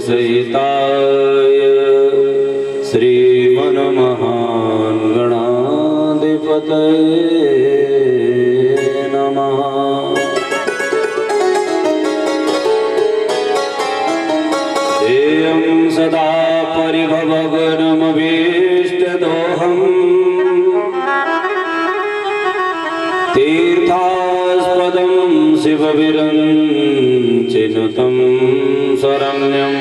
सहिताय श्रीमन्महान् गणाधिपतये नमः। ध्येयं सदा परिभवगणमभीष्टदोहम् तीर्थास्पदं शिवविरञ्चिनुतं शरण्यम्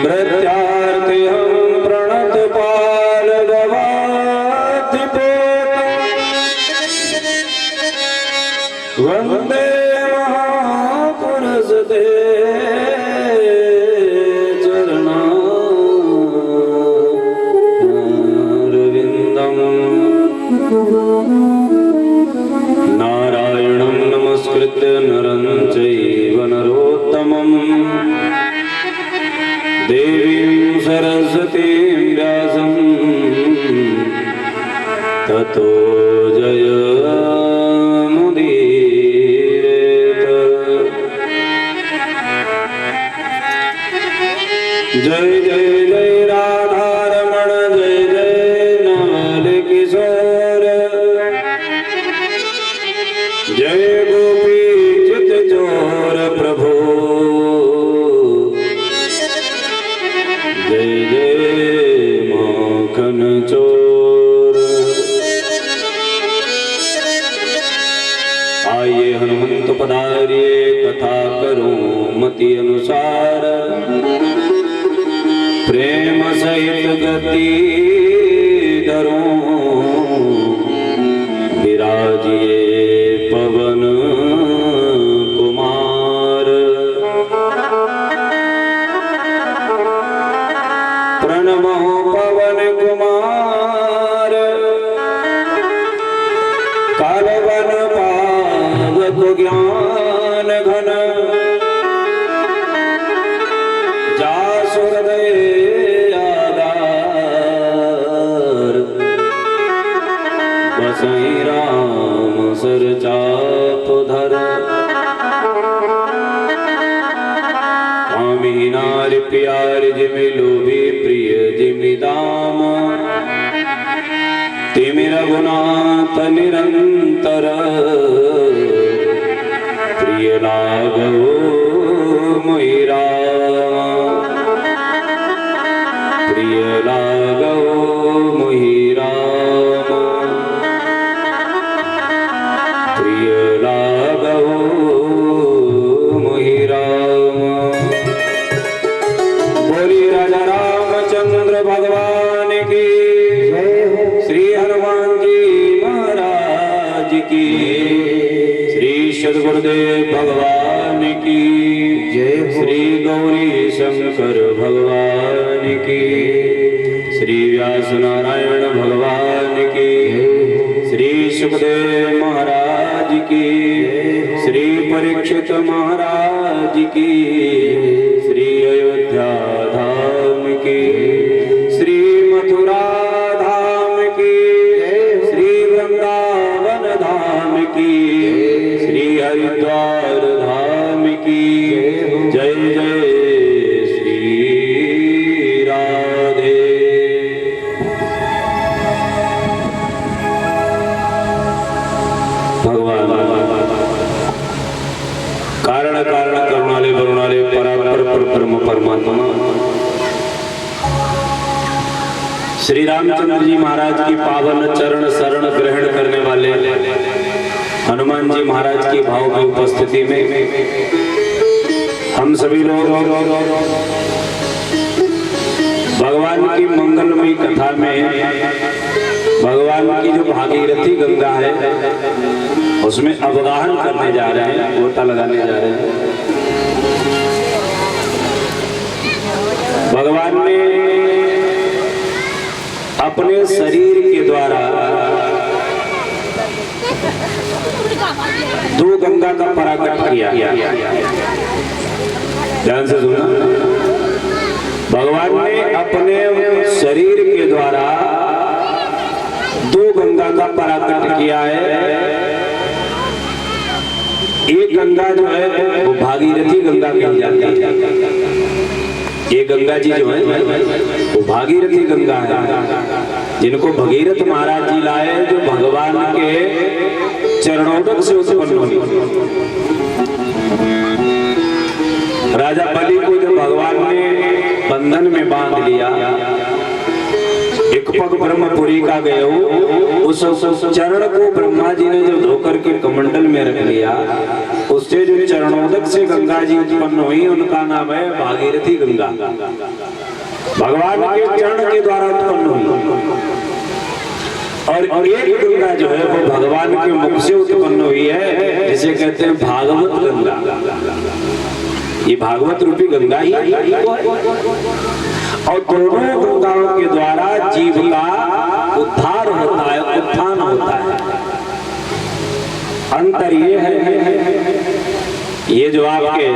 मृत्यार्तिहं प्रणतपालगवाधिपोतं वन्दे महापुरुषते चरणारविन्दम्। नारायणं नमस्कृत्य नरं चैव नरोत्तमम् देवीं सरस्वतीं व्यासं ततो जयमुदीरयेत्। जय जय जय राधारमण जय जय नवल किशोर जय गोपी चित चोर प्रभु जय जय माखन चोर। आइए हनुमंत पधारिए कथा करूं मति अनुसार प्रेम सहित गति धरूं विराजिए पवन कुमार। प्रणमो पवन कुमार कालवन पावक ज्ञान घन जासु हृदय आधार बसई राम सर चाप धर। स्वामी नारि प्यार जिमि लोभी प्रिय जिमि दाम तिमि रघुनाथ निरंतर प्रिय लागो मोहि राम प्रिय लागो मोहि राम प्रिय लागो मोहि राम। बोली राजा रामचंद्र भगवान की श्री हनुमान जी महाराज की श्री सद्गुरुदेव भगवान की जय। श्री गौरी शंकर भगवान की श्री व्यास नारायण भगवान की श्री सुखदेव महाराज की श्री परीक्षित महाराज की श्री अयोध्या धाम की श्री मथुरा धाम की श्री वृंदावन धाम की श्री हरिद्वार धाम की जय जय श्री परमात्मा श्री रामचंद्र जी महाराज की पावन चरण शरण ग्रहण करने वाले हनुमान जी महाराज की भाव की उपस्थिति में हम सभी लोग भगवान की मंगलमयी कथा में भगवान की जो भागीरथी गंगा है उसमें अवगाहन करने जा रहे हैं, गोता लगाने जा रहे हैं। भगवान ने अपने शरीर के द्वारा दो गंगा का पराकट किया। ध्यान से सुनना, भगवान ने अपने शरीर के द्वारा दो गंगा का पराकट किया है। एक गंगा जो है वो भागीरथी गंगा कही जाती है। ये गंगा जी जो है वो भागीरथी गंगा है, जिनको भगीरथ महाराज जी लाए, जो भगवान के चरणोदक से उत्पन्न हुई। राजा बलि को जब भगवान ने बंधन में बांध लिया, एक पग ब्रह्मपुरी का गए हो, उस चरण को ब्रह्मा जी ने जो धोकर के कमंडल में रख लिया, उससे जो चरणोदक से गंगा जी उत्पन्न हुई, उनका नाम है भागीरथी गंगा। भगवान के चरण के द्वारा उत्पन्न हुई। और एक गंगा जो है वो भगवान के मुख से उत्पन्न हुई है, जिसे कहते हैं भागवत गंगा। ये भागवत रूपी गंगा ही है। और दोनों गंगाओं के द्वारा जीव का उद्धार होता है, उत्थान होता है। अंतर ये है, ये जो आपके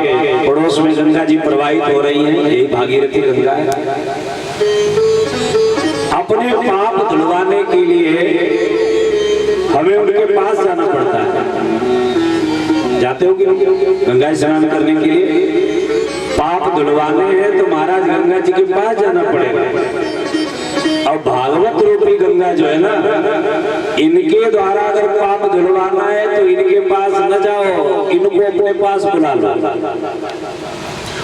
पड़ोस में गंगा जी प्रवाहित हो रही है, यही भागीरथी गंगा है। अपने पाप धुलवाने के लिए हमें उनके पास जाना पड़ता है। जाते हो कि गंगा स्नान करने के लिए? पाप धुलवाने हैं तो महाराज गंगा जी के पास जाना पड़ेगा। और भागवत रूपी गंगा जो है ना, इनके द्वारा अगर पाप धुलवाना है तो इनके पास न जाओ, इनको अपने पास बुला लो।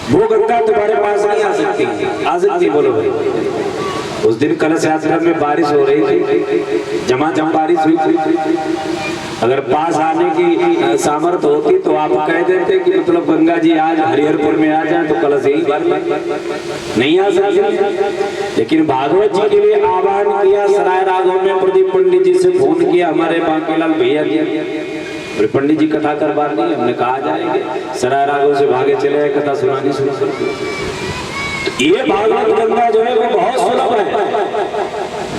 वो गंगा तुम्हारे पास नहीं आ सकती। आ सकती? बोलो भाई। उस दिन कलश यात्रा में बारिश हो रही थी, झमाझम बारिश हुई थी। अगर पास आने की सामर्थ्य होती तो आप कह देते कि मतलब गंगा जी आज हरिहरपुर में आ जाए तो कलश यही बार नहीं आ सकती। लेकिन भागवत जी के लिए आह्वान किया, सराय राघव में प्रदीप पंडित जी से फोन किया, हमारे बांकीलाल भैया जी, पंडित जी कथा करवा दी। हमने कहा जाएंगे, सराय राघव से भागे चले, कथा सुनानी शुरू। ये भागवत गंगा जो है वो बहुत सुलभ है।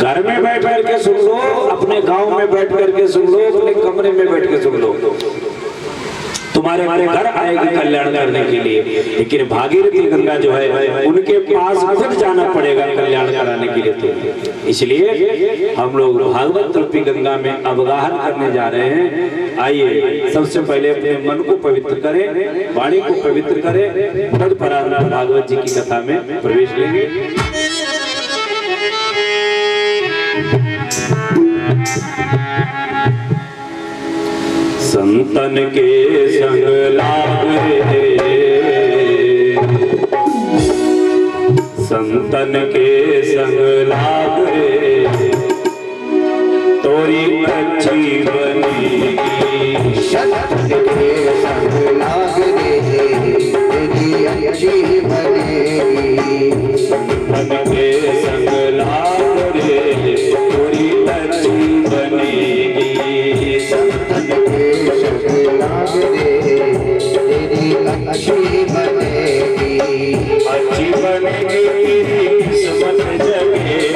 घर में बैठ करके सुन लो, अपने गांव में बैठ करके सुन लो, अपने कमरे में बैठ के सुन लो, तुम्हारे घर आएगी कल्याण करने के लिए। लेकिन भागीरथी गंगा जो है उनके पास खुद जाना पड़ेगा कल्याण कराने के लिए। तो इसलिए हम लोग भागवत रूपी गंगा में अवगाहन करने जा रहे हैं। आइए सबसे पहले अपने मन को पवित्र करें, वाणी को पवित्र करें, तद परांत भागवत जी की कथा में प्रवेश लेंगे। संतन के संग लाग रे, संतन के संग लाग रे, तोरी अच्छी बनेगी। संतन के संग लाग रे, तेरी अच्छी बनेगी। संतन के संग लाग रे, तोरी अच्छी बनेगी। संतन के संग लाग रे, तेरी अच्छी बनेगी। अच्छी बनेगी तेरी किस्मत जगेगी।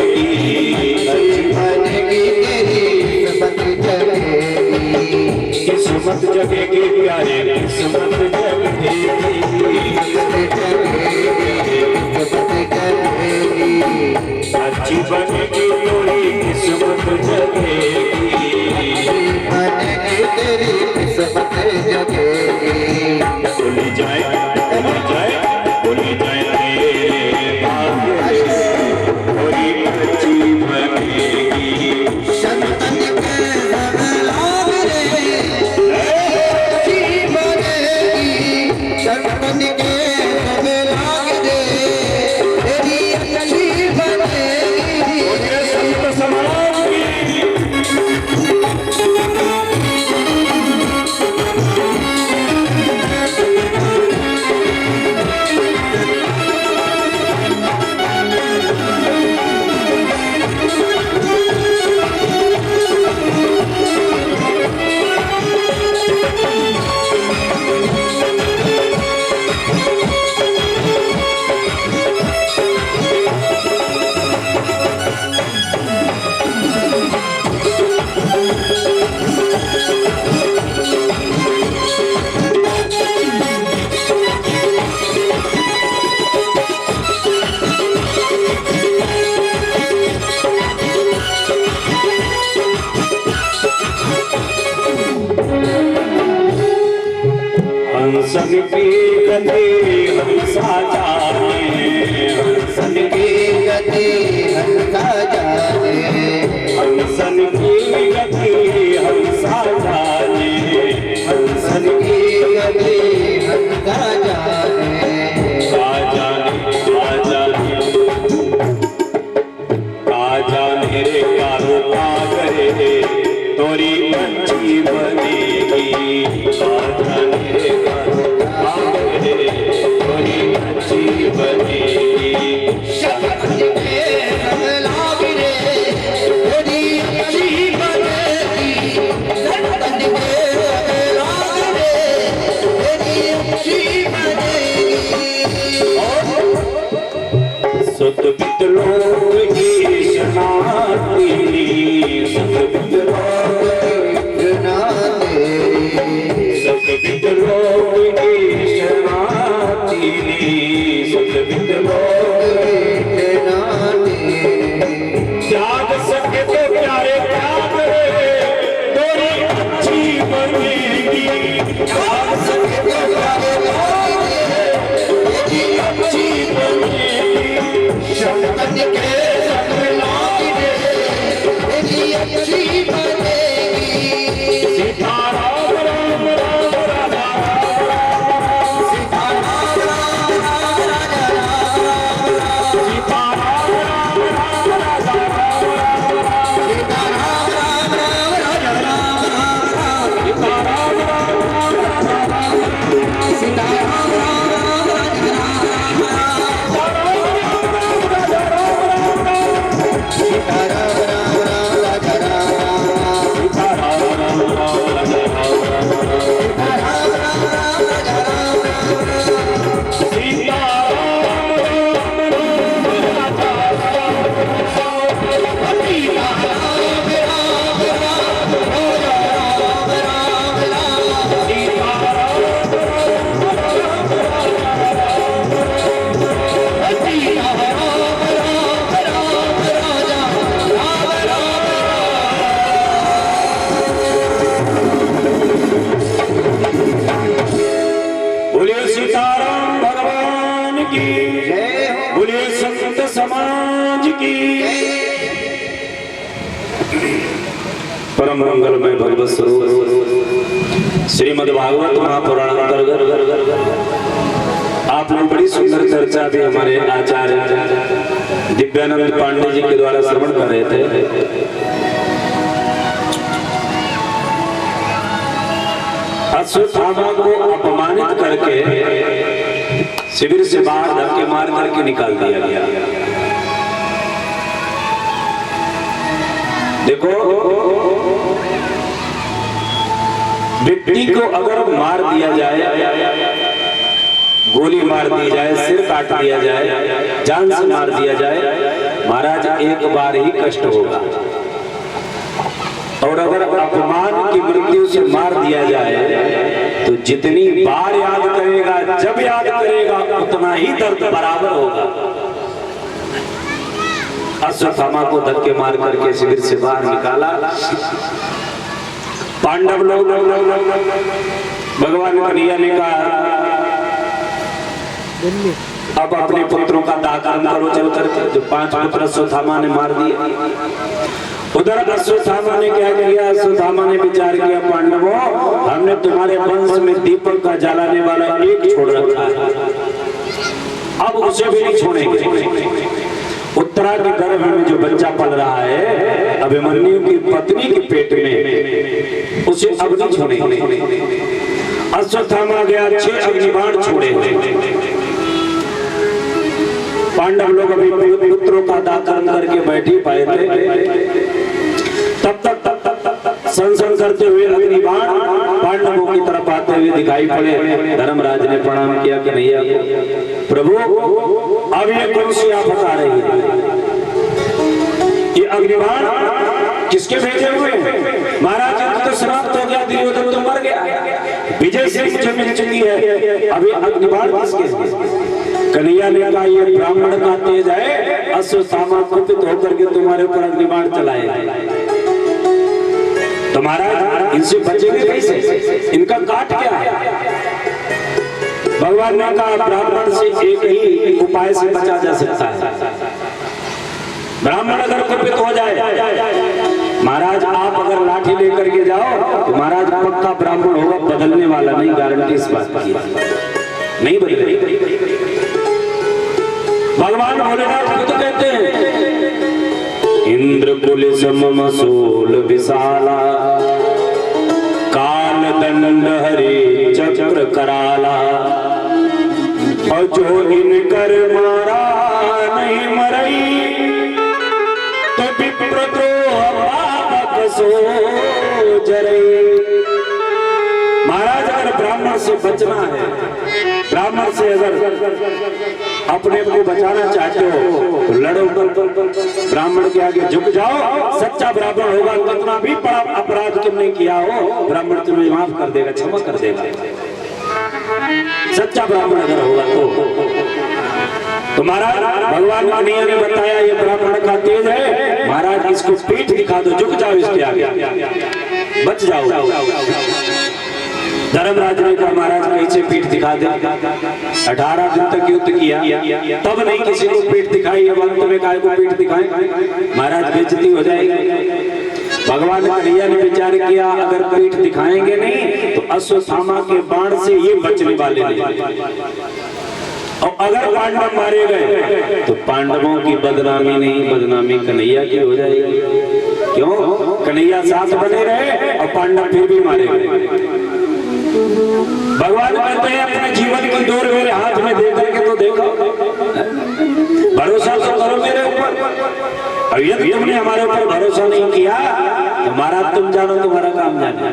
अच्छी बनेगी तेरी किस्मत जगेगी। किस्मत जगेगी प्यारे, किस्मत जगेगी। अच्छी बनेगी तेरी किस्मत जगेगी। तेरी किस्मत जगेगी। बोली जाए, बोली जाए, बोली जाए तेरे भाग्य थोड़ी अच्छी बनेगी। संतन के संग लाग रे, अच्छी बनेगी। संतन के संग लाग रे, हंसन की गति हंसा जाने, हंसन की गति हंसा जाने, हंसन की गति हंसा जाने, हंसन की गति हंसा जाने, का जाने रे कारो का करे तोरी पंछी बनेगी, का जाने रे कारो का करे तोरी पंछी बनेगी। शब्द के संग लाग रे तेरी अच्छी बनेगी, शब्द के संग लाग रे तेरी अच्छी बनेगी। सुत बितलों की शनाती, सुत बितलों सुत बितलों की शनाती, सुत बितलों त्याग सके तो प्यारे त्याग रे तोरी अच्छी बनेगी, त्याग सके तो प्यारे त्याग रे तोरी अच्छी बनेगी। शब्द के संग लाग रे तेरी अच्छी बनेगी। सीताराम राम राम राधा सीताराम राम राम राजा राम राम, सीताराम राम राम राधा सीताराम राम राम राजा राम राम, सीताराम राम राम राधा सीताराम राम राम राजा राम राम, सीताराम राम राम राजा राम राम, सीताराम राम राम राधा सीताराम राम राम राजा राम बोलिए सीताराम भगवान की, जय हो। बोलिए संत समाज की। परम मंगलमय भगवत स्वरूप श्रीमद् भागवत महापुराण अंतर्गत आप लोग बड़ी सुंदर चर्चा भी हमारे आचार्य दिव्यानंद पांडे जी के द्वारा श्रवण कर रहे थे। अश्वत्थामा को अपमानित करके शिविर से बाहर धक्के मार करके निकाल दिया गया। देखो, व्यक्ति को अगर मार दिया जाए, गोली मार दी जाए, सिर काट दिया जाए, जान से मार दिया जाए, महाराज एक बार ही कष्ट होगा। और अगर अपमान की मृत्यु से मार दिया जाए तो जितनी बार याद करेगा, जब याद करेगा, उतना ही दर्द बराबर होगा। अश्वत्थामा को धक्के मार करके शिविर से बाहर निकाला। पांडव लोग भगवान कन्हैया ने कहा अब अपने पुत्रों का दान करो चल करके। जो 5 पुत्र अश्वत्थामा ने मार दिए। उधर अश्वत्थामा ने क्या किया? अश्वत्थामा ने विचार किया, पांडवों, हमने तुम्हारे वंश में दीपक का जलाने वाला एक छोड़ रखा है, अब उसे भी नहीं छोड़ेंगे। उत्तरा के गर्भ में जो बच्चा पल रहा है अभिमन्यु की पत्नी के पेट में, उसे अब नहीं छोड़ेंगे। अश्वत्थामा गया, 6 अग्निबाण छोड़े। पांडव लोग अभी पुत्रों का दान करके बैठ ही पाए थे, तब तक संसन करते हुए अग्निबाण पांडवों की तरफ आते हुए दिखाई पड़े। धर्मराज ने प्रणाम किया कि नहीं प्रभु, अब ये कौन सी आफत आ रही है? ये अग्निबाण किसके भेजे हुए? महाराज तो समाप्त हो गया, दुर्योधन तो मर गया, विजय से मुझे मिल चुकी है, अभी अग्निबाण किसके? कन्हैया ने कहा ये ब्राह्मण का तेज है, अश्वत्थामा कुपित होकर के तुम्हारे ऊपर अग्निबाण चलाए। तुम्हारा इनसे बचेंगे कैसे? इनका काट क्या है? भगवान ने कहा ब्राह्मण से एक ही उपाय से बचा जा सकता है। ब्राह्मण अगर कुपित हो जाए, महाराज आप अगर लाठी लेकर के जाओ तो महाराज पक्का ब्राह्मण होगा, बदलने वाला नहीं, गारंटी इस बात की नहीं बदलेगी। भगवान भोलेनाथ खुद कहते हैं इंद्र कुल समम सोल विशाला, काल दंड हरे चक्र कराला, और जो इनकर मारा नहीं मरई, तो विप्र पापक सो जरई। महाराज अगर ब्राह्मण से बचना है, ब्राह्मण से अगर अपने को बचाना चाहते हो तो लड़ो, ब्राह्मण के आगे झुक जाओ। सच्चा ब्राह्मण होगा, कितना भी बड़ा अपराध तुमने किया हो ब्राह्मण तुम्हें माफ कर देगा, क्षमा कर देगा। सच्चा ब्राह्मण अगर होगा तो महाराज भगवान कन्हैया ने बताया ये ब्राह्मण का तेज है, महाराज इसको पीठ दिखा दो, झुक जाओ इसके आगे, बच जाओ। धर्मराज ने कहा महाराज कैसे पीठ दिखा दे, 18 दिन तक युद्ध किया तब नहीं किसी को पीठ दिखाई, अब अंत में काय को पीठ दिखाएं, महाराज बेइज्जती हो जाएगी। भगवान कन्हैया ने विचार किया अगर पीठ दिखाएंगे नहीं तो अश्वत्थामा के बाण से ये बचने वाले नहीं, और अगर पांडव मारे गए तो पांडवों की बदनामी नहीं, बदनामी कन्हैया की हो जाएगी। क्यों? कन्हैया साथ बने रहे और पांडव फिर भी मारे गए। भगवान कहते हैं अपने जीवन की डोर मेरे हाथ में दे करके तो देखो, भरोसा तो करो मेरे ऊपर। और यदि तुमने हमारे ऊपर भरोसा नहीं किया तो महाराज तुम जानो तुम्हारा काम जाने।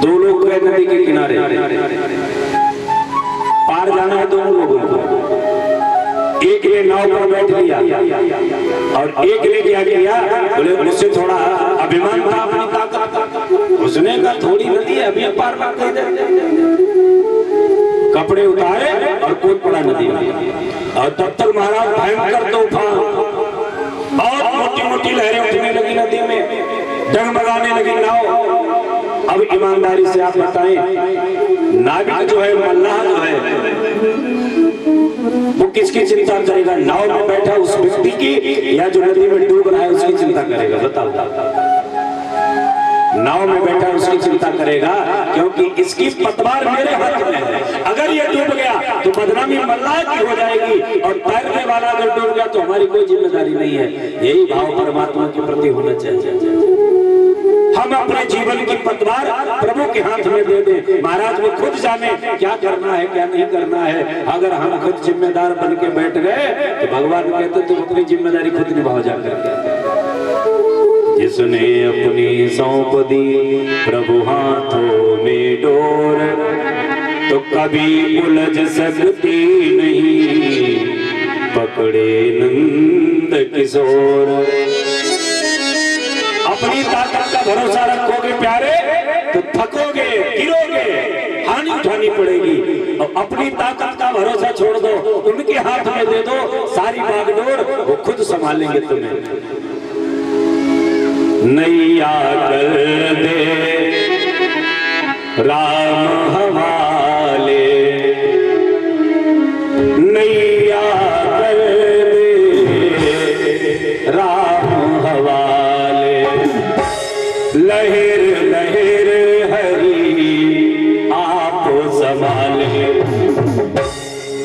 दो लोग गए नदी के किनारे, पार जाना है दोनों लोगों को। एक ने नाव पर बैठ लिया और एक ने क्या किया, बोले मुझसे थोड़ा अभिमान था अपनी ताकत का, उसने कहा थोड़ी नदी है अभी पार ना कर दे, कपड़े उतारे और कूद पड़ा नदी में। और तब तक महाराज भयंकर तूफान, बहुत मोटी मोटी लहरें उठने लगी नदी में, डगमगाने लगी नाव। अब ईमानदारी से आप बताएं नाविक जो है, मल्लाह जो है, वो किसकी चिंता करेगा, नाव में बैठा उस व्यक्ति की या जो नदी में डूब रहा है उसकी चिंता करेगा? बताओ। नाव में बैठा उसकी चिंता करेगा, क्योंकि इसकी पतवार मेरे हाथ में है। अगर ये डूब गया तो बदनामी मल्लाह की हो जाएगी, और तैरने वाला अगर डूब गया तो हमारी कोई जिम्मेदारी नहीं है। यही भाव परमात्मा के प्रति होना चाहिए। हम अपने जीवन की पतवार प्रभु के हाथ में दे दें, महाराज वो खुद जाने क्या करना है क्या नहीं करना है। अगर हम खुद जिम्मेदार बन के बैठ गए तो भगवान कहते तुम अपनी जिम्मेदारी खुद निभाओ जाकर। जिसने अपनी सौंप दी प्रभु हाथों में डोर, तो कभी उलझ सकती नहीं, पकड़े नंद किशोर। अपनी ताकत का भरोसा रखोगे प्यारे तो थकोगे, गिरोगे, हानि उठानी पड़ेगी। और अपनी ताकत का भरोसा छोड़ दो, उनके हाथ में दे दो सारी बागडोर, वो खुद संभालेंगे तुम्हें। नैया कर दे राम हवाले, नैया कर दे राम हवाले, लहर लहर हरि आप संभाले,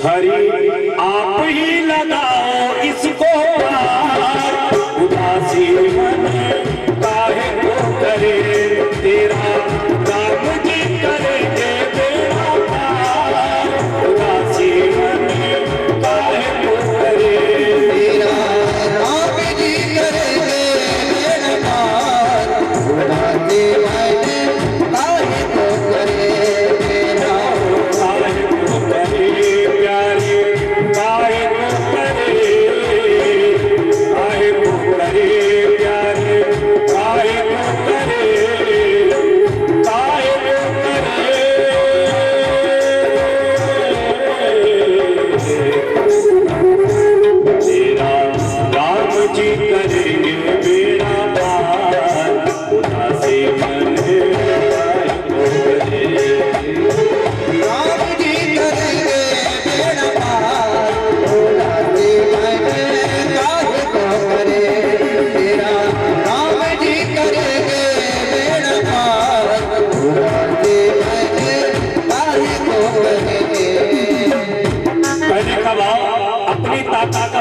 हरि आप ही लगाओ इसको पार, उदासी मन काहे को करे, तेरा काम जी करेंगे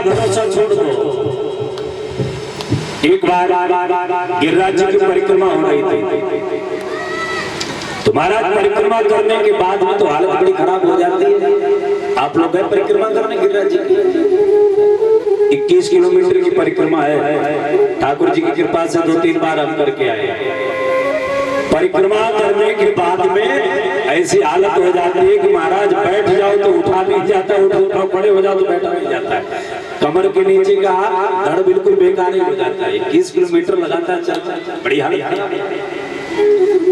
भरोसा छोड़ दो। एक बार गिरिराज जी की परिक्रमा हो रही थी, तो महाराज परिक्रमा करने के बाद में तो हालत बड़ी खराब हो जाती है। आप लोग गए परिक्रमा करने गिरिराज जी की? 21 किलोमीटर की परिक्रमा है, ठाकुर जी की कृपा से 2-3 बार हम करके आए। परिक्रमा करने के बाद में ऐसी हालत हो जाती है कि महाराज बैठ जाओ तो उठा नहीं जाता, उठो खड़े हो जाओ तो बैठा नहीं जाता है। कमर के नीचे का धड़ बिल्कुल बेकार हो जाता है। 21 किलोमीटर लगातार चलता है, बड़ी हालत खराब।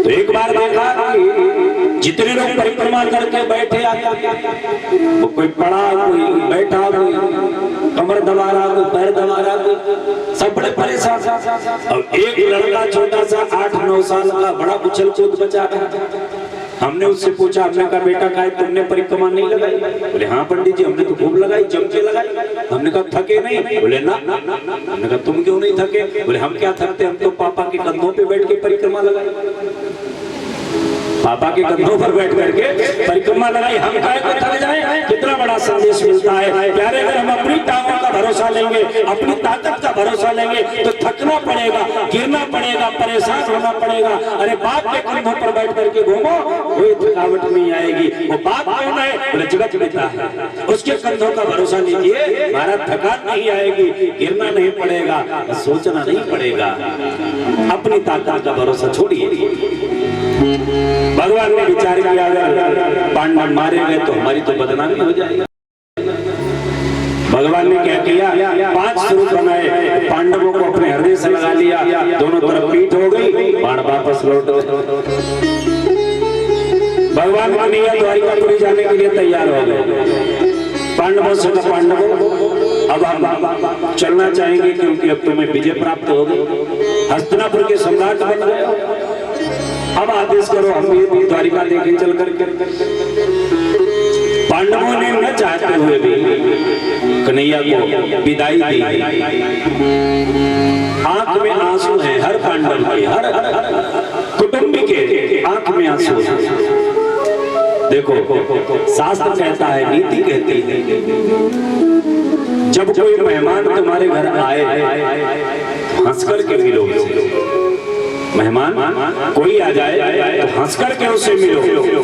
तो एक बार देखा कि जितने लोग परिक्रमा करके बैठे वो कोई पड़ा, कोई बैठा, कोई कमर दबा रहा, कोई पैर दबा रहा, कोई सब बड़े परेशान। और एक लड़का छोटा सा 8-9 साल का बड़ा उछल कूद बचा था। हमने उससे पूछा, हमने कहा बेटा काहे तुमने परिक्रमा नहीं लगाई? बोले हाँ पंडित जी हमने तो खूब लगाई, जम के लगाई। हमने कहा थके नहीं? बोले ना। हमने कहा तुम क्यों नहीं थके? बोले हम क्या थकते, हम तो पापा के कंधों पे बैठ के परिक्रमा लगाई, पापा के कंधों पर बैठ करके परिक्रमा लगाई, हम काहे को थक जाए? कितना बड़ा संदेश मिलता है प्यारे। अगर हम अपनी टांगों का भरोसा लेंगे, अपनी ताकत का भरोसा लेंगे तो थकना पड़ेगा, गिरना पड़ेगा, परेशान होना पड़ेगा। अरे बाप के कंधों पर बैठ करके घूमो, कोई थकावट नहीं आएगी। वो बाप कौन है? बोले जगत पिता है, उसके कंधों का भरोसा लीजिए, हमारा थकान नहीं आएगी, गिरना नहीं पड़ेगा, सोचना नहीं पड़ेगा। अपनी ताकत का भरोसा छोड़िए। भगवान ने विचार किया अगर पांडव मारे गए तो हमारी तो बदनामी हो जाएगी। भगवान ने क्या किया? 5 स्वरूप बनाए, पांडवों को अपने हृदय से लगा लिया, दोनों तरफ पीठ हो गई, बाण वापस लौट। भगवान का नियत द्वारिकापुरी जाने के लिए तैयार हो गए। पांडवों से कहा पांडवों अब हम चलना चाहेंगे क्योंकि अब तुम्हें विजय प्राप्त हो गई, हस्तिनापुर के सम्राट बन गए। अब आदेश करो हम भी द्वारिका देखें चल कर। पांडवों ने न चाहते हुए भी कन्हैया को विदाई दी। आंख में आंसू है हर पांडव के, हर कुटुंबी के आंख में आंसू है। देखो शास्त्र कहता है, नीति कहती है, जब कोई मेहमान तुम्हारे घर आए हंस करके मिलो। मेहमान कोई आ जाए तो हंस करके उससे मिलो,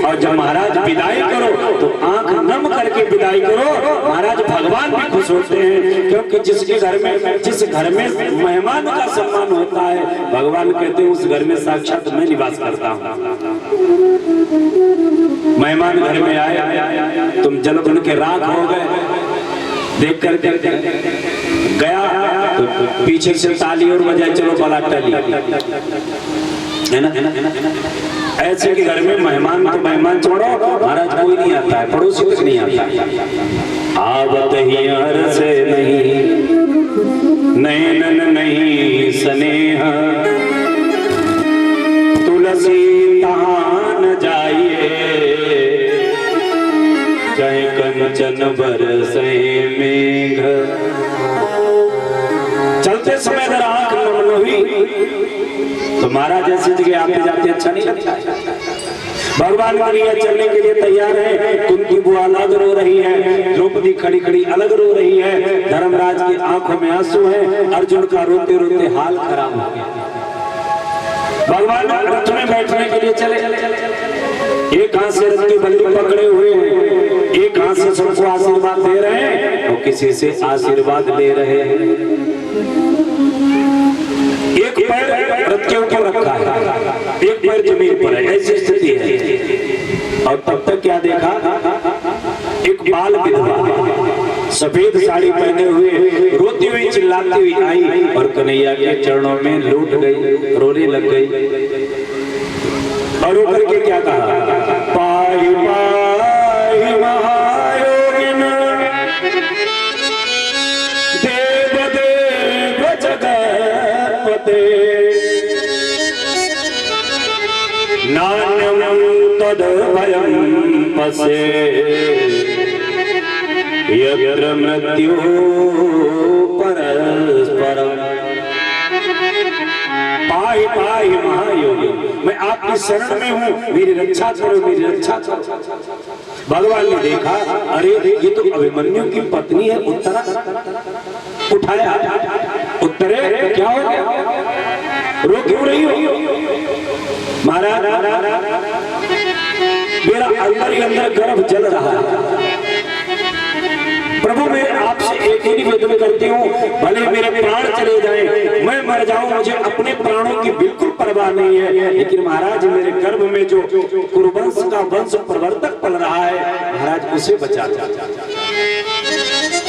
और जब महाराज विदाई करो तो आंख नम करके विदाई करो। महाराज भगवान भी खुश होते हैं, क्योंकि जिस घर में मेहमान का सम्मान होता है, भगवान कहते हैं उस घर में साक्षात मैं निवास करता हूँ। मेहमान घर में आए, तुम जल बन के राख हो गए, देख कर गया तो पीछे से ताली और बजाए चलो बला टली, है ना? ऐसे के घर में मेहमान तो मेहमान छोड़ो, महाराज कोई नहीं आता है, पड़ोसी तक नहीं आता। आवत ही हर से नहीं नैनन नहीं स्नेह, तुलसी तहां न जाइए, चाहे कंचन बरसे मेघ। चलते समय अगर आंख नम हुई तो महाराज ऐसी जगह आते जाते अच्छा नहीं लगता। भगवान के लिए चलने के लिए तैयार है। कुंती बुआ अलग रो रही है, द्रौपदी खड़ी खड़ी अलग रो रही है, धर्मराज की आंखों में आंसू है, अर्जुन का रोते रोते हाल खराब हो गया। भगवान रथ में बैठने के लिए चले, एक हाथ से रथ की बल्ली पकड़े हुए हैं, एक हाथ से सबको आशीर्वाद दे रहे हैं और किसी से आशीर्वाद ले रहे हैं। एक पैर रथ के ऊपर रखा है, एक पैर जमीन पर है, ऐसी स्थिति है। और तब तक क्या देखा? एक बाल विधवा सफेद साड़ी पहने हुए रोती हुई चिल्लाती हुई आई और कन्हैया के चरणों में लूट गई, रोने लग गई। और ऊपर के क्या कहा? पाई पाई महायोगिन देव देव जगत्पते, नान्यं तद भयं पसे, यत्र मृत्यु परस्परम्। पाई पाई महायोगी, मैं आपकी शरण में हूँ, मेरी रक्षा करो, मेरी रक्षा करो। भगवान ने देखा, अरे ये तो अभिमन्यु की पत्नी है उत्तरा। उठाया, उत्तरे क्या हो गया, रो क्यों रही हो? महाराज मेरा अंदर ही अंदर गर्भ जल रहा है। प्रभु मैं आपसे एक ही निवेदन करती हूँ, भले मेरे प्राण चले जाएं, मैं मर जाऊं, मुझे अपने प्राणों की बिल्कुल परवाह नहीं है, लेकिन महाराज मेरे गर्भ में जो कुरुवंश का वंश प्रवर्तक पल रहा है, महाराज उसे बचा दो,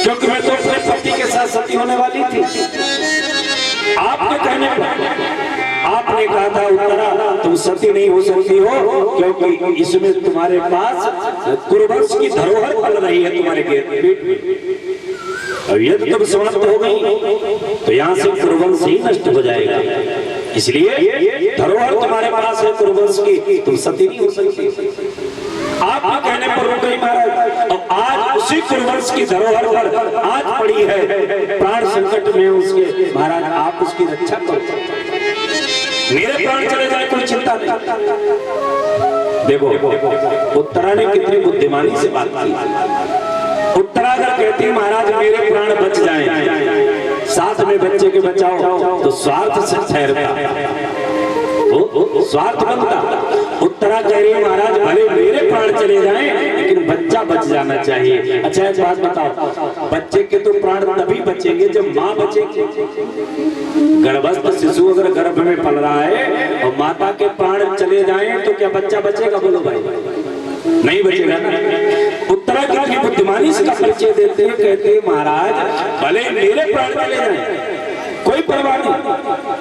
क्योंकि मैं तो अपने पति के साथ सती होने वाली थी। आपके कहने पर आपने कहा था उत्तरा तुम सती नहीं हो सकती हो, क्योंकि इसमें तुम्हारे पास कुरुवंश की धरोहर पल रही है तुम्हारे पेट में, और यदि तुम समाप्त हो गई तो यहाँ से कुरुवंश ही नष्ट हो जाएगा। इसलिए धरोहर तुम्हारे पास है कुरुवंश की, तुम सती नहीं हो सकती। आपके कहने पर रुक गई महाराज, और आज उसी कुरुवंश की धरोहर पर आज पड़ी है, प्राण संकट में उसके, महाराज आप उसकी रक्षा करो। मेरे प्राण चले जाए कोई चिंता नहीं। देखो उत्तरा ने कितनी बुद्धिमानी से बात की। उत्तरा अगर कहती महाराज मेरे प्राण बच जाएं, साथ में बच्चे के बचाओ, तो स्वार्थ से ठहरता, स्वार्थ बनता। उत्तरा कह रही है महाराज भले मेरे प्राण चले जाएं, लेकिन बच्चा बच जाना चाहिए। अच्छा एक बात बताओ, बच्चे के तो प्राण तभी बचेंगे जब माँ बचेगी। गर्भस्थ शिशु अगर गर्भ में पल रहा है और माता के प्राण चले जाएं तो क्या बच्चा बचेगा? बोलो भाई, नहीं बचेगा ना। उत्तरा की बुद्धिमानी से परिचय देते हैं, कहते हैं महाराज भले मेरे प्राण चले जाएं कोई परवाह नहीं,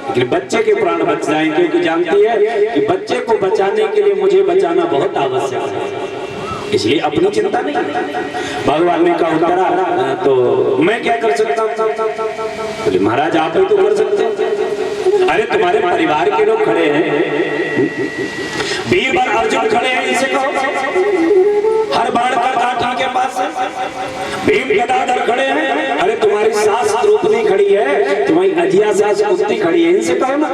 लेकिन बच्चे के प्राण बच जाएंगे, क्योंकि जानती है कि बच्चे को बचाने के लिए मुझे बचाना बहुत आवश्यक है, इसलिए अपनी चिंता नहीं। भगवान ने कहा उत्तरा तो मैं क्या कर सकता हूँ? बोले महाराज आप ही तो कर सकते हैं। अरे तुम्हारे परिवार के लोग खड़े हैं, वीर और अर्जुन खड़े हैं, इनसे कहो हर बाण का कांटा के पास भीम गदाधर खड़े हैं, अरे तुम्हारी सास द्रौपदी खड़ी है, तुम्हारी अजिया सास कुंती खड़ी है, इनसे कहो ना।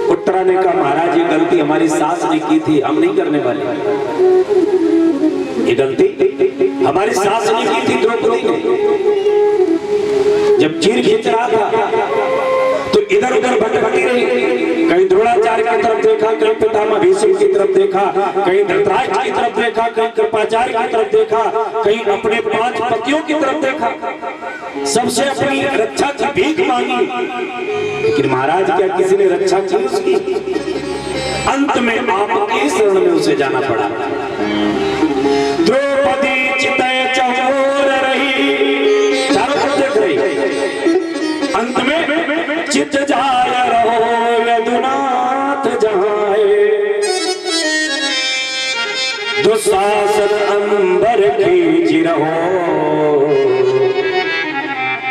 उत्तरा ने कहा महाराज ये गलती हमारी सास ने की थी, हम नहीं करने वाले। ये गलती हमारी सास ने की थी द्रौपदी ने। जब चीर खींच रहा था तो इधर उधर भटकती रही, कहीं द्रोणाचार्य की तरफ देखा, कहीं पितामह भीष्म की तरफ देखा, कहीं धृतराष्ट्र की तरफ देखा, कहीं कृपाचार्य की तरफ देखा, कहीं अपने 5 पतियों की तरफ देखा, सबसे अपनी रक्षा की भीख मांगी, लेकिन महाराज क्या किसी ने रक्षा की उसकी? अंत में आपकी शरण में उसे जाना पड़ा। द्रौपदी चितय चहोर रही, चारों तरफ देख रही, अंत में चित जाय रहो यदुनाथ जहाए, दुशासन अंबर खींच रहो,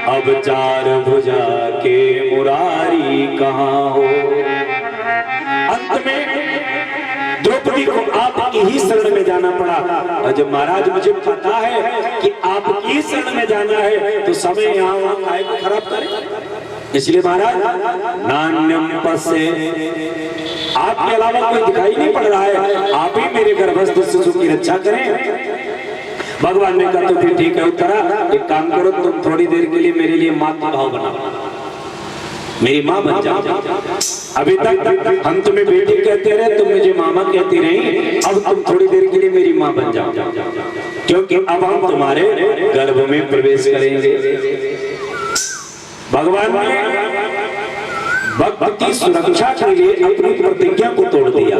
अब 4 भुजा के मुरारी कहाँ हो। अंत में द्रौपदी को आपकी ही शरण में जाना पड़ा, और जब महाराज मुझे पता है कि आपकी शरण में जाना है तो समय यहाँ वहाँ काहे को खराब करे, इसलिए महाराज नान्यम पसे आपके अलावा कोई दिखाई नहीं पड़ रहा है, आप ही मेरे गर्भस्थ शिशु की रक्षा करें। भगवान ने कहा तो फिर ठीक है उत्तरा, एक काम करो तुम थोड़ी देर के लिए मेरे लिए मातृ भाव बनाओ, मेरी माँ बन जाओ। अभी तक हम तुम्हें बेटी कहते रहे, तुम मुझे मामा कहती रही, अब तुम थोड़ी देर के लिए मेरी माँ बन जाओ, क्योंकि अब हम तुम्हारे गर्भ में प्रवेश करेंगे। भगवान ने भक्त की सुरक्षा के लिए अपनी प्रतिज्ञा को तोड़ दिया।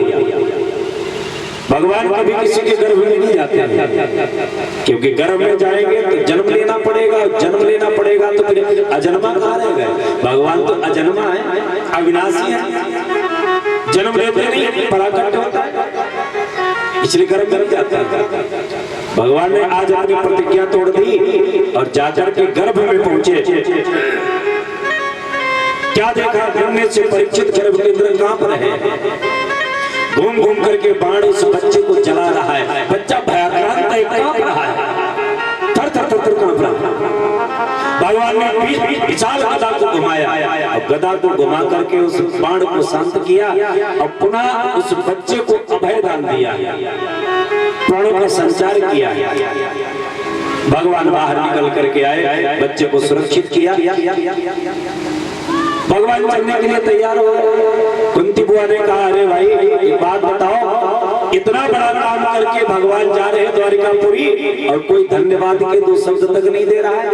भगवान कभी किसी के गर्भ में नहीं जाते हैं, क्योंकि गर्भ में जाएंगे तो जन्म लेना पड़ेगा, जन्म लेना पड़ेगा तो फिर अजन्मा कहाँ रह गए। भगवान तो अजन्मा है, अविनाशी है, जन्म लेते नहीं, पराकट्ट होता है, इसलिए गर्भ में जाता है। भगवान ने आज अपनी प्रतिज्ञा तोड़ दी और जाकर के गर्भ में पहुंचे। क्या देखा? घूमने से परीक्षित गर्भ के अंदर कहां पर है, घूम घूम करके बाण उस बच्चे को जला रहा है, बच्चा भयाक्रांत है, कांप रहा है, थर थर थर थर कांप रहा है। भगवान ने विशाल गदा को घुमाया और गदा को घुमा करके उस बाण को शांत किया और पुनः उस बच्चे को अभय दान दिया, प्राणों का संचार किया। भगवान बाहर निकल करके आए, बच्चे को सुरक्षित किया। भगवान चलने के लिए तैयार हो। कुंती बुआ ने कहा, अरे भाई एक बात बताओ, इतना बड़ा काम करके भगवान जा रहे हैं द्वारिकापुरी और कोई धन्यवाद के 2 शब्द तक नहीं दे रहा है।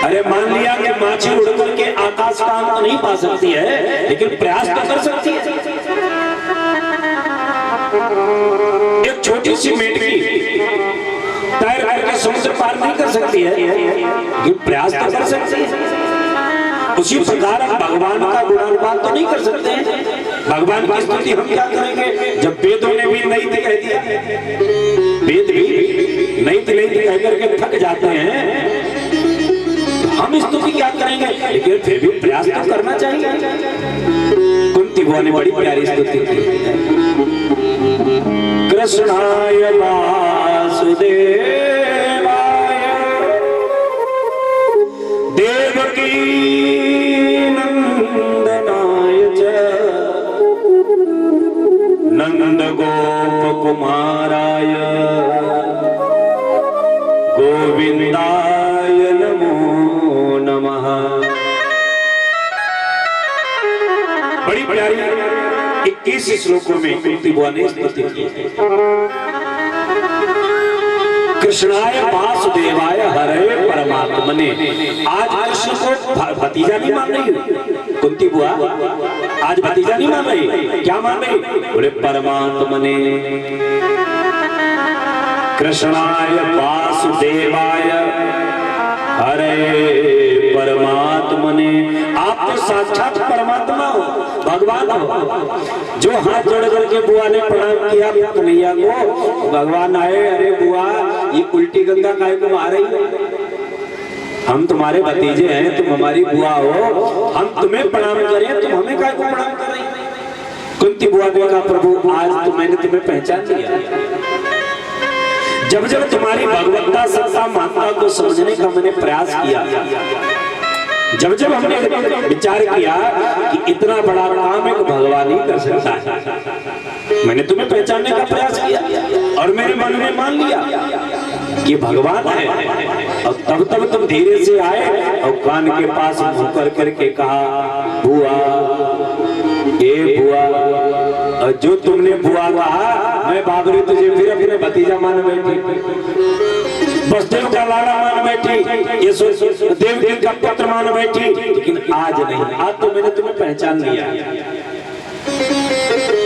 अरे मान लिया कि माछी उड़ करके आकाश का अंत नहीं पा सकती है, लेकिन प्रयास तो कर सकती है। एक छोटी सी मेंढकी तैर करके समुद्र पार नहीं कर सकती है, लेकिन प्रयास तो कर सकती है। उसी प्रकार हम भगवान का गुणानुवाद तो नहीं कर सकते हैं। भगवान की स्तुति हम क्या करेंगे जब वेदों ने भी नहीं कह दिया, वेद भी नहीं कह करके थक जाते हैं, हम स्तुति क्या करेंगे, लेकिन फिर भी प्रयास तो करना चाहिए। कुंती बुआ ने बड़ी प्यारी स्तुति की। कृष्णाय वासुदेवाय देवकी नंदनाय च नंद गोप कुमाराय गोविंदाय नमो नमः। बड़ी प्यारी 21 श्लोकों में कुंती बुआ ने स्तुति की। कृष्णाय वासुदेवाय हरे परमात्मने। आज कृष्ण को भतीजा नहीं मान रही कुंती बुआ, आज भतीजा नहीं मान रही, क्या मान रही? बोले परमात्मने। कृष्णाय वासुदेवाय हरे परमात्मने। आप तो साक्षात परमात्मा हो, भगवान हो। जो हाथ जोड़ करके बुआ ने प्रणाम किया कन्हैया को, भगवान आए, अरे बुआ ये उल्टी गंगा काहे को आ रही है? हम तुम्हारे भतीजे हैं, तुम हमारी बुआ हो, हम तुम्हें प्रणाम करें, तुम हमें काहे को प्रणाम कर रही? कुंती बुआ ने कहा, प्रभु आज तो मैंने तुम्हें पहचान लिया। जब जब तुम्हारी भगवत्ता सत्ता माता को समझने का मैंने प्रयास किया, जब जब हमने विचार किया कि इतना बड़ा काम एक भगवान ही कर सकता है, मैंने तुम्हें पहचानने का प्रयास किया और मेरे मन में मान लिया कि भगवान है। और तब तुम धीरे से आए और कान के पास मुंह कर करके कहा, बुआ ए बुआ। और जो तुमने बुआ कहा, मैं बाबरी तुझे फिर अपने भतीजा मान बैठी, बसदेव का लाला मान बैठी, ये देवकी का पुत्र मान बैठी, लेकिन आज नहीं। आज तो मैंने तुम्हें पहचान लिया।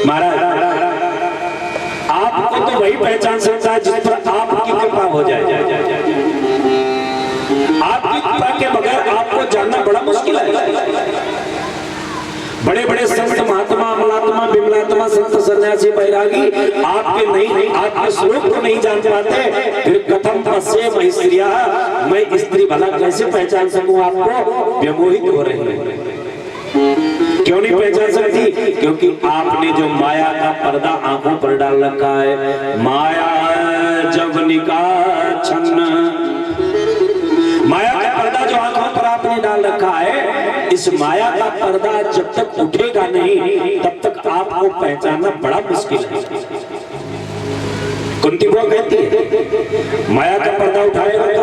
महाराज आपको तो वही पहचान सकता है जिस पर आपकी कृपा हो जाए। आपकी कृपा के बगैर आपको जानना बड़ा मुश्किल है। बड़े बड़े संत महात्मा, अमलात्मा, विमलात्मा, संत सन्यासी, बैरागी आपके स्वरूप को नहीं जान पाते, फिर कथम पश्ये मई स्त्रिया, मैं स्त्री भला कैसे पहचान सकूं? आपको व्यामोहित हो रहे हैं। क्यों नहीं पहचान सकती? क्योंकि आपने जो माया का पर्दा आंखों पर डाल रखा है। माया जब निकाल छन्न, माया का पर्दा जो आंखों पर आपने डाल रखा है, इस माया का पर्दा जब तक उठेगा नहीं तब तक आपको पहचानना बड़ा मुश्किल है। कुंती बुआ कहती है माया का पर्दा उठाएगा तो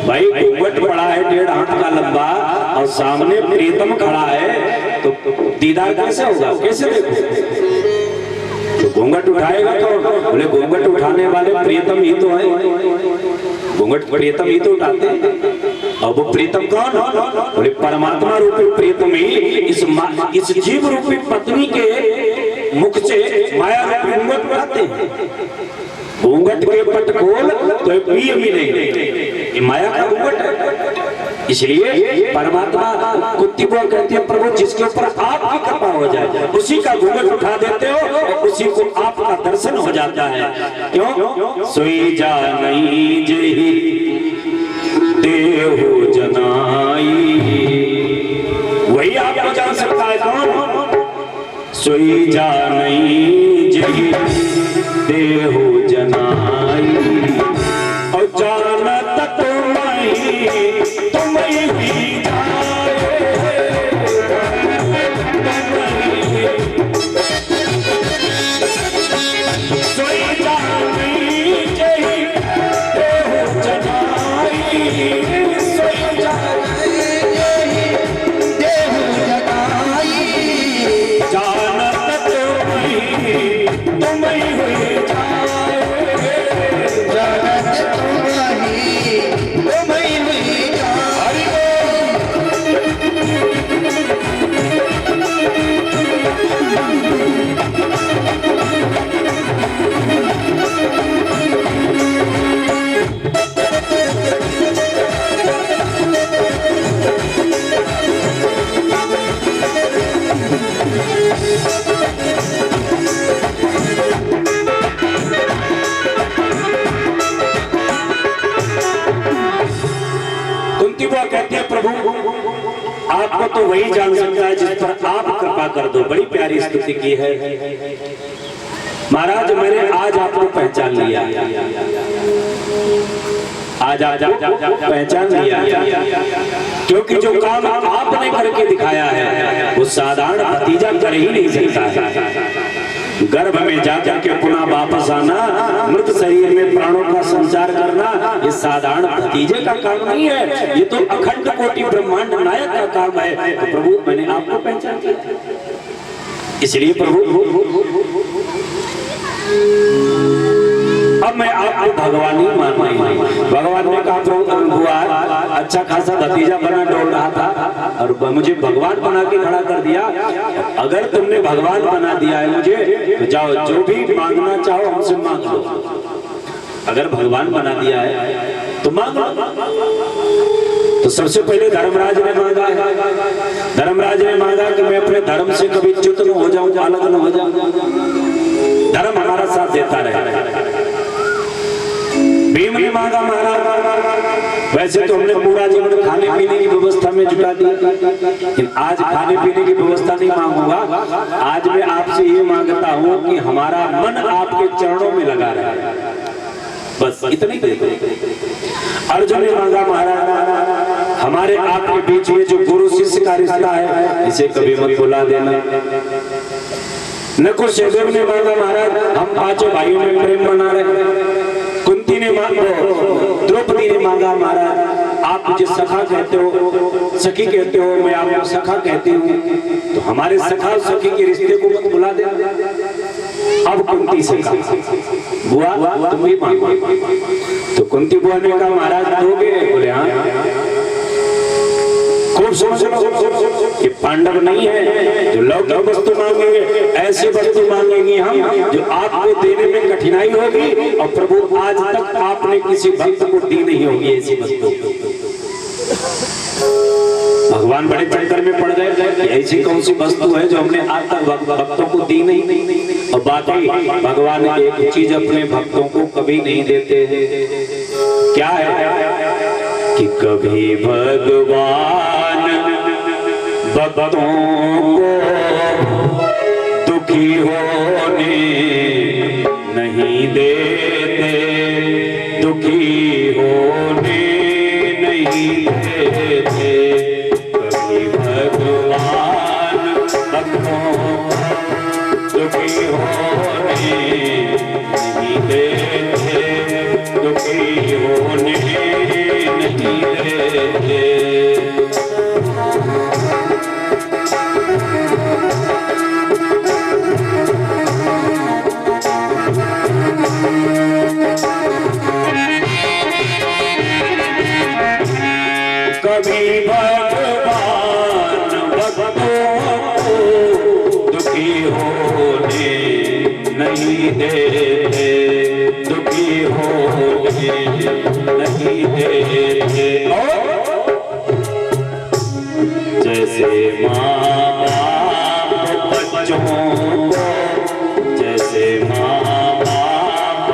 भाई घूंघट पड़ा है 1.5 हाथ का लंबा और सामने प्रीतम खड़ा है, तो दीदार कैसे होगा? कैसे देखो? तो घूंघट उठाएगा तो बोले घूंघट उठाने वाले प्रीतम ही तो है, घूंघट प्रीतम ही तो उठाते हैं। और वो प्रीतम कौन? बोले परमात्मा रूपी प्रीतम ही इस जीव रूपी पत्नी के मुख से माया रूपी घूंघट उठाते हैं। घूंघट के पट खोल तो पिए भी नहीं, माया का घूंघट है। इसलिए परमात्मा कुंती बुआ कहती है, प्रभु जिसके ऊपर आपकी कृपा हो जाए उसी का घूंघट उठा देते हो और उसी को आपका दर्शन हो जाता है। क्यों? सोई जा नहीं जही देहु जनाई, वही आपको जान सकता है। कौन? सोई जा नहीं जही देहु जनाई, और जानत तुम ही जाए, कुंती बुआ कहती है प्रभु आपको तो वही जान सकता है जिस पर आप कृपा कर दो। बड़ी प्यारी स्तुति की है महाराज। मैंने आज आपको पहचान लिया, आज आपको पहचान लिया, क्योंकि जो काम आपने करके दिखाया है वो साधारण भतीजा कर ही नहीं सकता है। गर्भ में जाकर के पुनः वापस आना, मृत शरीर में प्राणों का संचार करना, ये साधारण भतीजे का काम नहीं है, ये तो अखंड कोटि ब्रह्मांड नायक का काम है। तो प्रभु मैंने आपको पहचान किया, इसलिए प्रभु अब मैं आपको भगवान ही मान रही हूं। भगवान ने कहा प्रभु हुआ अच्छा खासा भतीजा बना डोल रहा था और मुझे भगवान बना के खड़ा कर दिया। अगर तुमने भगवान बना दिया है मुझे, तो जाओ जो भी मांगना चाहो हमसे मांग लो। अगर भगवान बना दिया है तो मांग लो। तो सबसे पहले धर्मराज ने मांगा है, धर्मराज ने मांगा कि मैं अपने धर्म से कभी च्युत न हो जाऊं, अलग न हो जाऊं, धर्म हमारा साथ देता रहे। भीम ने मांगा महाराज वैसे तो हमने पूरा जीवन खाने पीने की व्यवस्था में जुटा दिया, लेकिन आज खाने पीने की व्यवस्था नहीं मांगूंगा। आज मैं आपसे ये मांगता हूँ कि हमारा मन आपके चरणों में लगा रहे, बस इतनी दे दो। अर्जुन ने मांगा महाराज हमारे आपके बीच में जो गुरु शिष्य का रिश्ता है इसे कभी मत भुला देना। नकुल सहदेव ने मांगा महाराज हम पांचों भाइयों में प्रेम बना रहे। कुंती ने मांगा, द्रौपदी ने मांगा महाराज आप मुझे सखा कहते हो, सखी कहते हो, मैं आपको सखा कहती हूँ, तो हमारे सखा और सखी के रिश्ते को मत भुला देना। अब कुंती से कहा बुआ तुम भी मांगो। तो कुंती बुआ ने कहा महाराज दोगे? बोले हाँ। खूब सोच लो कि पांडव नहीं है जो लौकिक वस्तु मांगेंगे, ऐसी वस्तु मांगेंगी हम जो आपको देने में कठिनाई होगी और प्रभु आज तक आपने किसी भक्त को दी नहीं होगी ऐसी वस्तु। भगवान बड़े चक्कर में पड़ गए, ऐसी कौन सी वस्तु है जो हमने आज तक भक्तों को दी नहीं। और बाकी भगवान एक चीज अपने भक्तों को कभी नहीं देते हैं, क्या है कि कभी भगवान भक्तों को दुखी होने नहीं देते, दुखी होने नहीं देते। कभी भगवान भक्तों को दुखी होने नहीं देते, दुखी होने नहीं देते। कभी भगवान भक्तों को दुखी होने नहीं देते, दुखी होने नहीं देते। जैसे माँ बाप बच्चों को, जैसे माँ बाप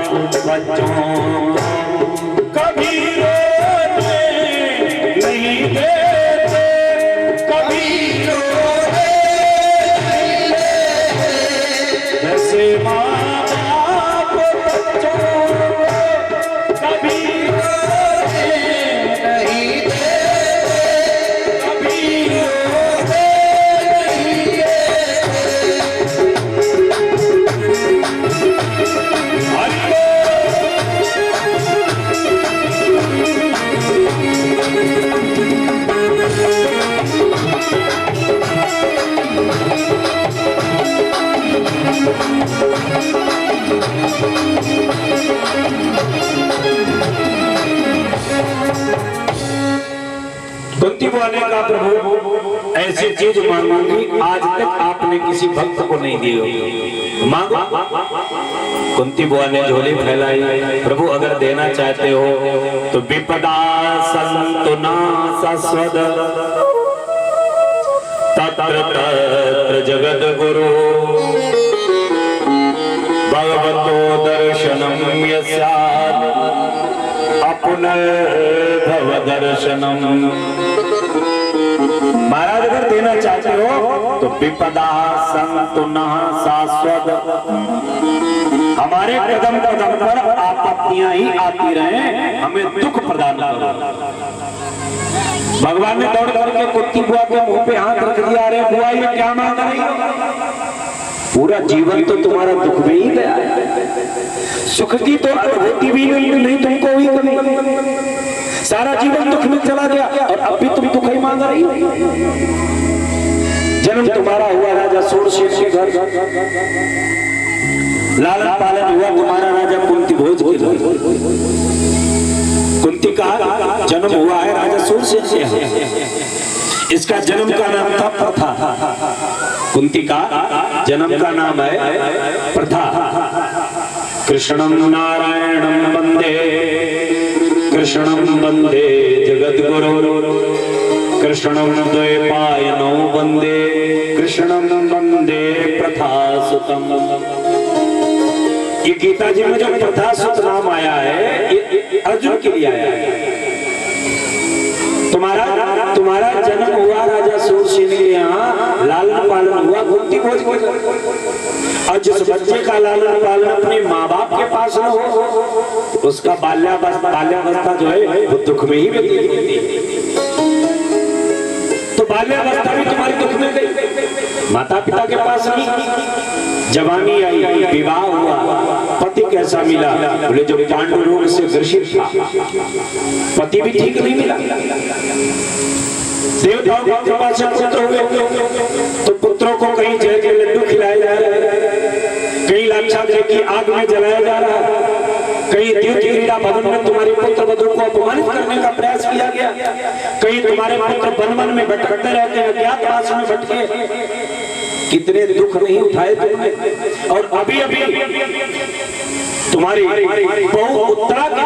बच्चों को कभी रोने नहीं देते, कभी रोने नहीं देते। जैसे माँ बाप बच्चों को कभी रोने नहीं देते, कभी रोने नहीं कुंती बुआ ने कहा प्रभु ऐसी चीज मांगूंगी आज तक आपने किसी भक्त को नहीं दी होगी, मांगो। कुंती बुआ ने झोली फैलाई, प्रभु अगर देना चाहते हो तो विपदा संतु नासस्वद तत तत्र तत्र जगद गुरु भगवतो दर्शनम यस्यात् अपुनर्भव दर्शनम। महाराज अगर देना चाहते हो तो विपदा संतु नः शाश्वत। हमारे कदम कदम पर आपत्तियां ही आती रहे, हमें दुख प्रदान करो। भगवान ने दौड़ करके कुत्ती बुआ के मुंह पे हाथ रख दिया, अरे बुआ ये क्या मांग रही हो? पूरा जीवन तो तुम्हारा दुख में ही गया है, सुख की तो अनुभूति भी नहीं तुमको हुई कभी। सारा जीवन दुख में चला गया और अब भी तुम दुख ही मांग रही हो। जन्म तुम्हारा हुआ राजा सूरसेन के घर, लालन पालन हुआ तुम्हारा राजा कुंती भोज के घर। कुंती का जन्म हुआ है राजा सूरसेन के यहाँ। इसका जन्म का नाम था प्रथा। कुंती का जन्म का नाम है प्रथा। कृष्णं नारायणं वंदे, कृष्णं वंदे जगद्गुरु, कृष्णं द्वैपायनो वंदे, कृष्णं वंदे प्रथासुतम्। ये गीता जी में जो प्रथासुत नाम आया है ये अर्जुन के लिए आया है। तुम्हारा जन्म हुआ राजा सूरसेन के यहाँ, लालन पालन हुआ कुंती भोज के घर। और जिस बच्चे का लालन पालन अपने माँ बाप के पास न हो, उसका बाल्यावस्था जो है वो दुख में ही व्यतीत होती है। तो बाल्यावस्था भी तुम्हारी दुख में गई, माता पिता के पास नहीं। जवानी आई, विवाह हुआ, पति कैसा मिला? बोले जो पांडु रोग से ग्रसित था, पति भी ठीक नहीं मिला। देवताओं की कृपा से पुत्र हुए, तो पुत्रों को कहीं जय के लड्डू खिलाए जा रहे हैं, कहीं लाक्षागृह की आग में जलाया जा रहा है, कहीं द्युत क्रीड़ा भवन में तुम्हारे पुत्र वधू को अपमानित करने का प्रयास किया गया, कहीं तुम्हारे पुत्र वन वन में भटकते रहते हैं, अज्ञातवास में भटके। कितने दुख नहीं उठाए तुमने। और अभी अभी तुम्हारी बहु उत्तरा की